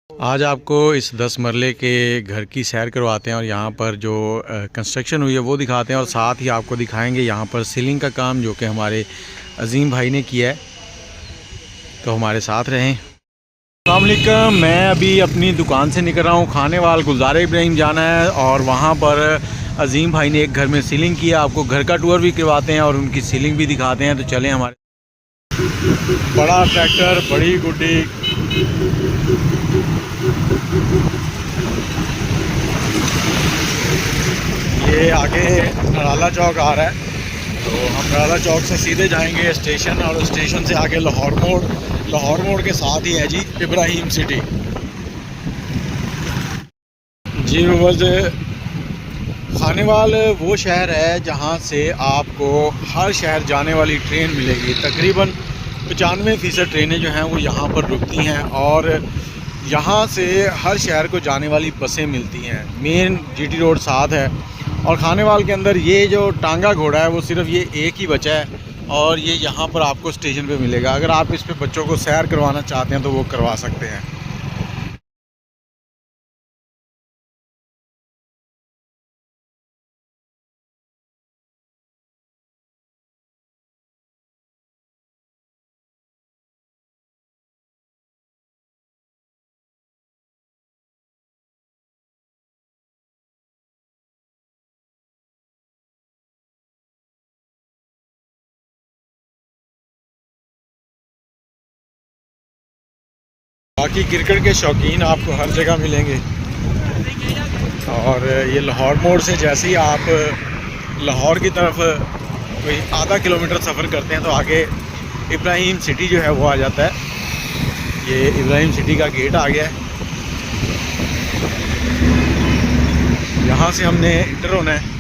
आज आपको इस 10 मरले के घर की सैर करवाते हैं और यहाँ पर जो कंस्ट्रक्शन हुई है वो दिखाते हैं और साथ ही आपको दिखाएंगे यहाँ पर सीलिंग का काम जो कि हमारे अजीम भाई ने किया है। तो हमारे साथ रहें। अस्सलाम वालेकुम, मैं अभी अपनी दुकान से निकल रहा हूँ। खाने वाल गुलजार इब्राहिम जाना है और वहाँ पर अजीम भाई ने एक घर में सीलिंग किया। आपको घर का टूर भी करवाते हैं और उनकी सीलिंग भी दिखाते हैं। तो चलें। हमारे बड़ा ट्रैक्टर, बड़ी गुड्डी, ये आगे नराला चौक आ रहा है। तो हम नराला चौक से सीधे जाएंगे स्टेशन और स्टेशन से आगे लाहौर मोड़। लाहौर मोड़ के साथ ही है जी इब्राहिम सिटी। जी व्यूअर्स, खानेवाल वो शहर है जहाँ से आपको हर शहर जाने वाली ट्रेन मिलेगी। तकरीबन 95% ट्रेनें जो हैं वो यहाँ पर रुकती हैं और यहाँ से हर शहर को जाने वाली बसें मिलती हैं। मेन जीटी रोड साथ है और खानेवाल के अंदर ये जो टांगा घोड़ा है वो सिर्फ ये एक ही बचा है और ये यहाँ पर आपको स्टेशन पे मिलेगा। अगर आप इस पे बच्चों को सैर करवाना चाहते हैं तो वो करवा सकते हैं। बाकी क्रिकेट के शौकीन आपको हर जगह मिलेंगे। और ये लाहौर मोड़ से जैसे ही आप लाहौर की तरफ कोई आधा किलोमीटर सफ़र करते हैं तो आगे इब्राहिम सिटी जो है वो आ जाता है। ये इब्राहिम सिटी का गेट आ गया है। यहाँ से हमने इंटर होना है।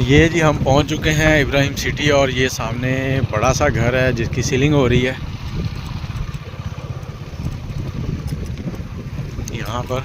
ये जी हम पहुंच चुके हैं इब्राहिम सिटी और ये सामने बड़ा सा घर है जिसकी सीलिंग हो रही है यहाँ पर।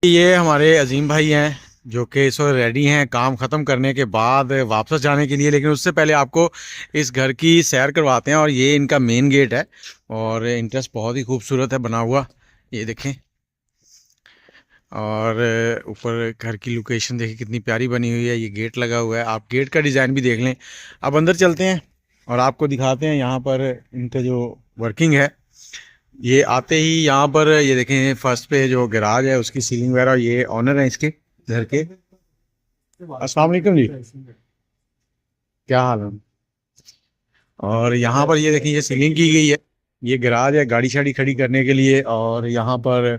ये हमारे अजीम भाई हैं जो कि इस वक्त रेडी हैं काम ख़त्म करने के बाद वापस जाने के लिए, लेकिन उससे पहले आपको इस घर की सैर करवाते हैं। और ये इनका मेन गेट है और इंटरेस्ट बहुत ही खूबसूरत है बना हुआ, ये देखें। और ऊपर घर की लोकेशन देखिए कितनी प्यारी बनी हुई है। ये गेट लगा हुआ है, आप गेट का डिज़ाइन भी देख लें। अब अंदर चलते हैं और आपको दिखाते हैं यहाँ पर इनका जो वर्किंग है। ये आते ही यहाँ पर ये देखें फर्स्ट पे जो गैराज है उसकी सीलिंग वगैरह, ये ऑनर है इसके घर के। अस्सलाम वालेकुम जी, क्या हाल है। और यहाँ पर ये देखें ये सीलिंग की गई है। ये गैराज है गाड़ी शाड़ी खड़ी करने के लिए और यहाँ पर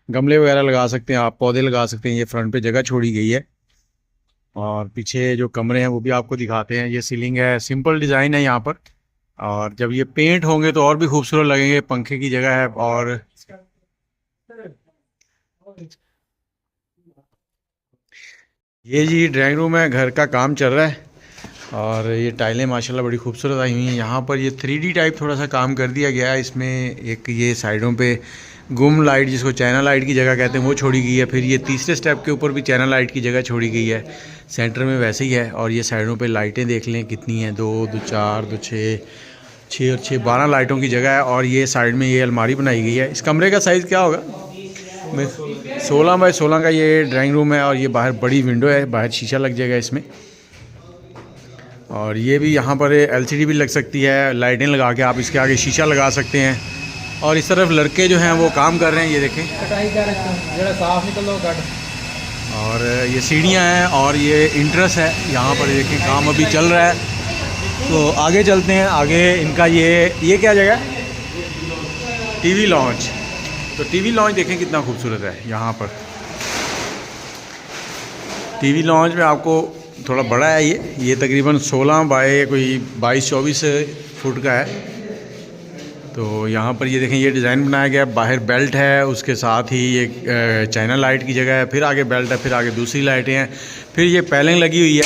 गमले वगैरह लगा सकते हैं आप, पौधे लगा सकते हैं। ये फ्रंट पे जगह छोड़ी गई है और पीछे जो कमरे हैं वो भी आपको दिखाते हैं। ये सीलिंग है, सिंपल डिज़ाइन है यहाँ पर और जब ये पेंट होंगे तो और भी खूबसूरत लगेंगे। पंखे की जगह है और ये जी ड्राइंग रूम है, घर का काम चल रहा है। और ये टाइलें माशाल्लाह बड़ी खूबसूरत आई हुई हैं। यहाँ पर ये 3D टाइप थोड़ा सा काम कर दिया गया है। इसमें एक ये साइडों पे गुम लाइट जिसको चैनल लाइट की जगह कहते हैं वो छोड़ी गई है। फिर ये तीसरे स्टेप के ऊपर भी चैनल लाइट की जगह छोड़ी गई है। सेंटर में वैसे ही है और ये साइडों पे लाइटें देख लें कितनी हैं, 2 2 4 2 6 6 और 6 12 लाइटों की जगह है। और ये साइड में ये अलमारी बनाई गई है। इस कमरे का साइज़ क्या होगा? 16 बाई 16 का ये ड्राइंग रूम है और ये बाहर बड़ी विंडो है, बाहर शीशा लग जाएगा इसमें। और ये भी यहाँ पर LCD भी लग सकती है, लाइटें लगा के आप इसके आगे शीशा लगा सकते हैं। और इस तरफ लड़के जो हैं वो काम कर रहे हैं, ये देखें। और ये सीढ़ियाँ हैं और ये इंटरेस्ट है यहाँ पर, देखें काम अभी चल रहा है। तो आगे चलते हैं। आगे इनका ये क्या जगह है? TV launch. तो TV लॉन्च देखें कितना खूबसूरत है यहाँ पर। TV लॉन्च में आपको थोड़ा बड़ा है ये तकरीबन 16 बाय कोई 22-24 फुट का है। तो यहाँ पर ये देखें ये डिज़ाइन बनाया गया है। बाहर बेल्ट है, उसके साथ ही एक चाइना लाइट की जगह है, फिर आगे बेल्ट है, फिर आगे दूसरी लाइटें हैं, फिर ये पैलिंग लगी हुई है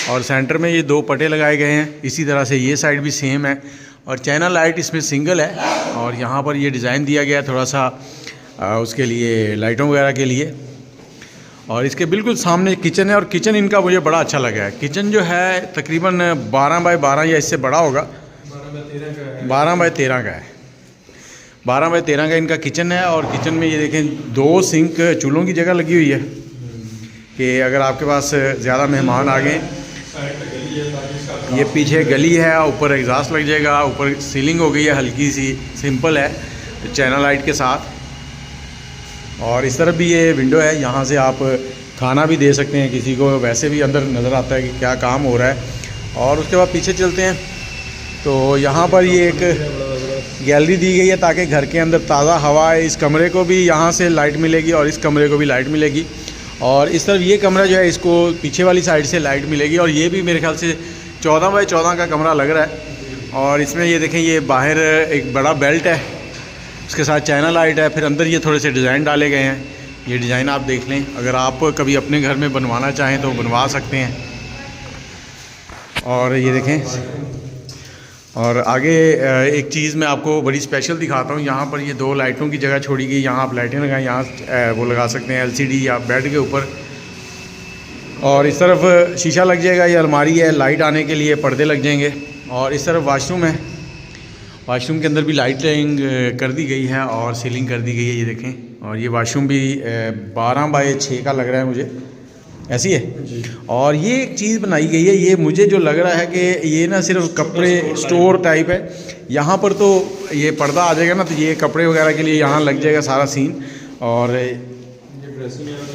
और सेंटर में ये 2 पटे लगाए गए हैं। इसी तरह से ये साइड भी सेम है और चाइना लाइट इसमें सिंगल है। और यहाँ पर ये डिज़ाइन दिया गया है थोड़ा सा उसके लिए लाइटों वगैरह के लिए। और इसके बिल्कुल सामने किचन है और किचन इनका मुझे बड़ा अच्छा लगा है। किचन जो है तकरीबन 12 बाय 12 या इससे बड़ा होगा, 12 बाय 13 का है। 12 बाय 13 का इनका किचन है और किचन में ये देखें 2 सिंक चूल्हों की जगह लगी हुई है कि अगर आपके पास ज़्यादा मेहमान आ गए। ये पीछे गली है, ऊपर एग्जॉस्ट लग जाएगा, ऊपर सीलिंग हो गई है हल्की सी, सिंपल है चैनल लाइट के साथ। और इस तरफ भी ये विंडो है, यहाँ से आप खाना भी दे सकते हैं किसी को, वैसे भी अंदर नज़र आता है कि क्या काम हो रहा है। और उसके बाद पीछे चलते हैं तो यहाँ पर ये एक गैलरी दी गई है ताकि घर के अंदर ताज़ा हवा है। इस कमरे को भी यहाँ से लाइट मिलेगी और इस कमरे को भी लाइट मिलेगी। और इस तरफ ये कमरा जो है इसको पीछे वाली साइड से लाइट मिलेगी। और ये भी मेरे ख्याल से 14 बाय 14 का कमरा लग रहा है। और इसमें ये देखें ये बाहर एक बड़ा बेल्ट है, उसके साथ चैनल लाइट है। फिर अंदर ये थोड़े से डिज़ाइन डाले गए हैं, ये डिज़ाइन आप देख लें, अगर आप कभी अपने घर में बनवाना चाहें तो बनवा सकते हैं। और ये देखें, और आगे एक चीज़ मैं आपको बड़ी स्पेशल दिखाता हूँ। यहाँ पर ये 2 लाइटों की जगह छोड़ी गई, यहाँ आप लाइटें लगाएं, यहाँ वो लगा सकते हैं LCD या बेड के ऊपर। और इस तरफ शीशा लग जाएगा, ये अलमारी है, लाइट आने के लिए पर्दे लग जाएंगे। और इस तरफ वाशरूम है, वाशरूम के अंदर भी लाइटिंग कर दी गई है और सीलिंग कर दी गई है, ये देखें। और ये वाशरूम भी 12 बाय 6 का लग रहा है मुझे, ऐसी है जी। और ये एक चीज़ बनाई गई है, ये मुझे जो लग रहा है कि ये ना सिर्फ कपड़े स्टोर टाइप है। यहाँ पर तो ये पर्दा आ जाएगा ना, तो ये कपड़े वगैरह के लिए यहाँ लग जाएगा सारा सीन। और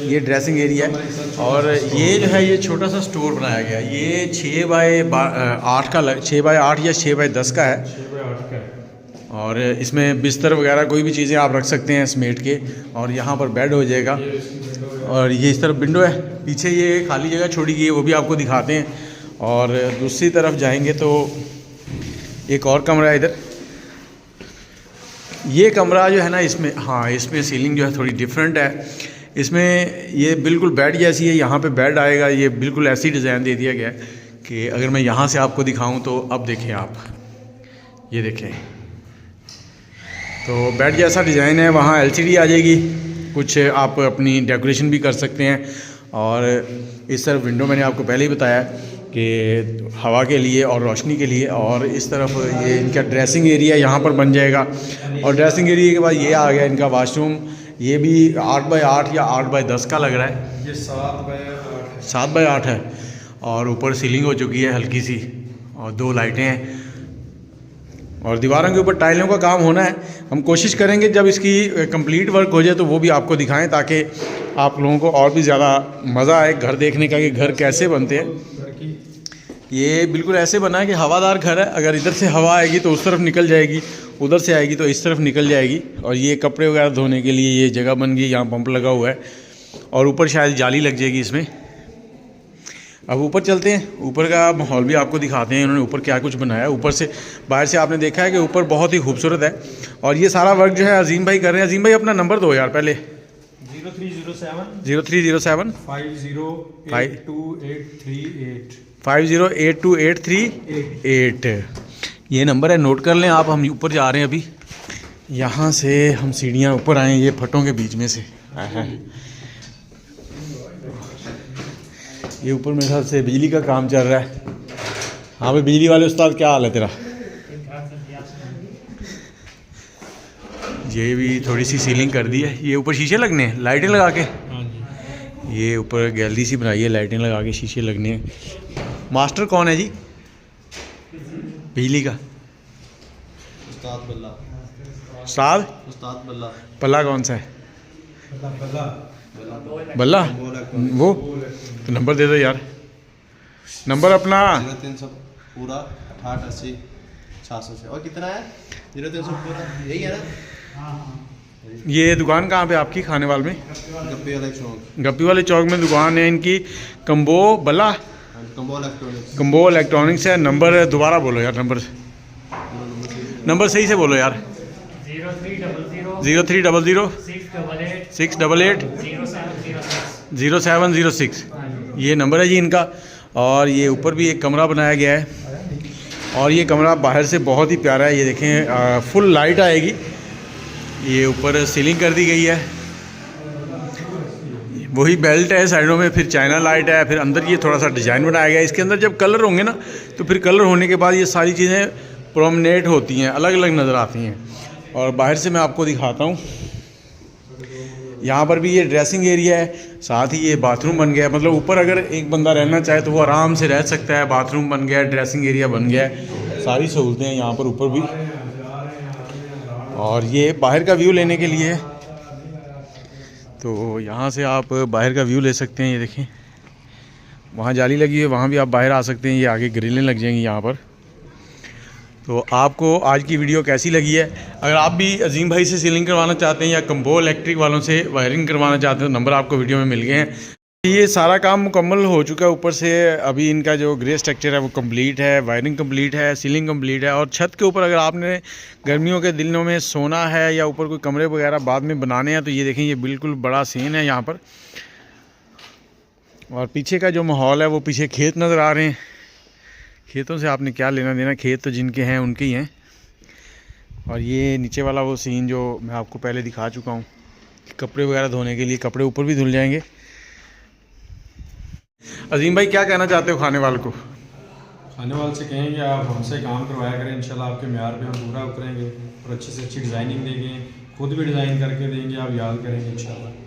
ये ड्रेसिंग एरिया है। और ये जो है ये छोटा सा स्टोर बनाया गया है, ये 6 बाय 8 का 6 बाय 8 या 6 बाय 10 का है। 6 बाय 8 का है। और इसमें बिस्तर वगैरह कोई भी चीज़ें आप रख सकते हैं समेट के। और यहाँ पर बेड हो जाएगा। और ये इस तरफ विंडो है, पीछे ये खाली जगह छोड़ी गई है, वो भी आपको दिखाते हैं। और दूसरी तरफ जाएंगे तो एक और कमरा है इधर। ये कमरा जो है ना, इसमें हाँ इसमें सीलिंग जो है थोड़ी डिफरेंट है। इसमें ये बिल्कुल बेड जैसी है, यहाँ पे बेड आएगा, ये बिल्कुल ऐसी डिज़ाइन दे दिया गया है कि अगर मैं यहाँ से आपको दिखाऊं तो अब देखें आप, ये देखें तो बेड जैसा डिज़ाइन है। वहाँ LCD आ जाएगी, कुछ आप अपनी डेकोरेशन भी कर सकते हैं। और इस तरफ विंडो मैंने आपको पहले ही बताया कि हवा के लिए और रोशनी के लिए। और इस तरफ ये इनका ड्रेसिंग एरिया यहाँ पर बन जाएगा। और ड्रेसिंग एरिया के बाद ये आ गया इनका वाशरूम, ये भी 8 बाय 8 या 8 बाय 10 का लग रहा है। ये 7 बाय 8 है। 7 बाय 8 है। और ऊपर सीलिंग हो चुकी है हल्की सी, और 2 लाइटें हैं। और दीवारों के ऊपर टाइलों का काम होना है। हम कोशिश करेंगे जब इसकी कंप्लीट वर्क हो जाए तो वो भी आपको दिखाएं, ताकि आप लोगों को और भी ज़्यादा मज़ा आए घर देखने का कि घर कैसे बनते हैं। ये बिल्कुल ऐसे बना है कि हवादार घर है, अगर इधर से हवा आएगी तो उस तरफ निकल जाएगी, उधर से आएगी तो इस तरफ निकल जाएगी। और ये कपड़े वगैरह धोने के लिए ये जगह बन गई, यहाँ पंप लगा हुआ है। और ऊपर शायद जाली लग जाएगी इसमें। अब ऊपर चलते हैं, ऊपर का माहौल भी आपको दिखाते हैं इन्होंने ऊपर क्या कुछ बनाया है। ऊपर से बाहर से आपने देखा है कि ऊपर बहुत ही खूबसूरत है। और ये सारा वर्क जो है अजीम भाई कर रहे हैं। अजीम भाई अपना नंबर दो यार पहले। 0307 50828388 ये नंबर है, नोट कर लें आप। हम ऊपर जा रहे हैं अभी, यहाँ से हम सीढ़ियाँ ऊपर आए ये फटों के बीच में से। ये ऊपर मेरे ख्याल से बिजली का काम चल रहा है। हाँ भाई बिजली वाले उस्ताद, क्या हाल है तेरा? ये भी थोड़ी सी सीलिंग कर दी है। ये ऊपर शीशे लगने हैं लाइटें लगा के। ये ऊपर गैलरी सी बनाई है, लाइटें लगा के शीशे लगने हैं। मास्टर कौन है जी बिजली का? उस्ताद बल्ला। उस्ताद बल्ला। पल्ला कौन सा है? बल्ला वो तो नंबर दे दो यार, नंबर अपना। 0300 पूरा 6880 600 और कितना है? 0300 पूरा, यही है ना? ये दुकान कहाँ पे आपकी? खानेवाल में? गप्पी वाले चौक। गप्पी वाले चौक में दुकान है इनकी। कंबो बल्ला, कंबो इलेक्ट्रॉनिक्स है। नंबर दोबारा बोलो यार, नंबर सही से बोलो यार। 0300 688 0706 ये नंबर है जी इनका। और ये ऊपर भी एक कमरा बनाया गया है। और ये कमरा बाहर से बहुत ही प्यारा है। ये देखें फुल लाइट आएगी। ये ऊपर सीलिंग कर दी गई है, वही बेल्ट है साइडों में, फिर चाइना लाइट है, फिर अंदर ये थोड़ा सा डिज़ाइन बनाया गया है। इसके अंदर जब कलर होंगे ना, तो फिर कलर होने के बाद ये सारी चीज़ें प्रोमिनेट होती हैं, अलग अलग नज़र आती हैं। और बाहर से मैं आपको दिखाता हूँ, यहाँ पर भी ये ड्रेसिंग एरिया है, साथ ही ये बाथरूम बन गया है। मतलब ऊपर अगर एक बंदा रहना चाहे तो वो आराम से रह सकता है। बाथरूम बन गया है, ड्रेसिंग एरिया बन गया है, सारी सहूलतें हैं यहाँ पर ऊपर भी। और ये बाहर का व्यू लेने के लिए, तो यहाँ से आप बाहर का व्यू ले सकते हैं। ये देखें, वहाँ जाली लगी है, वहाँ भी आप बाहर आ सकते हैं। ये आगे ग्रिलें लग जाएंगी यहाँ पर। तो आपको आज की वीडियो कैसी लगी है? अगर आप भी अजीम भाई से सीलिंग करवाना चाहते हैं या कंबो इलेक्ट्रिक वालों से वायरिंग करवाना चाहते हैं तो नंबर आपको वीडियो में मिल गए हैं। ये सारा काम मुकम्मल हो चुका है। ऊपर से अभी इनका जो ग्रे स्ट्रक्चर है वो कंप्लीट है, वायरिंग कंप्लीट है, सीलिंग कंप्लीट है। और छत के ऊपर अगर आपने गर्मियों के दिनों में सोना है या ऊपर कोई कमरे वगैरह बाद में बनाने हैं तो ये देखें, ये बिल्कुल बड़ा सीन है यहाँ पर। और पीछे का जो माहौल है वो पीछे खेत नज़र आ रहे हैं। खेतों से आपने क्या लेना देना, खेत तो जिनके हैं उनके ही हैं। और ये नीचे वाला वो सीन जो मैं आपको पहले दिखा चुका हूँ, कपड़े वगैरह धोने के लिए, कपड़े ऊपर भी धुल जाएंगे। अजीम भाई क्या कहना चाहते हो खाने वाले को? खाने वाले से कहेंगे आप हमसे काम करवाया करें, इंशाल्लाह आपके म्यार पे हम पूरा उतरेंगे और अच्छी से अच्छी डिज़ाइनिंग देंगे, खुद भी डिज़ाइन करके देंगे, आप याद करेंगे इंशाल्लाह।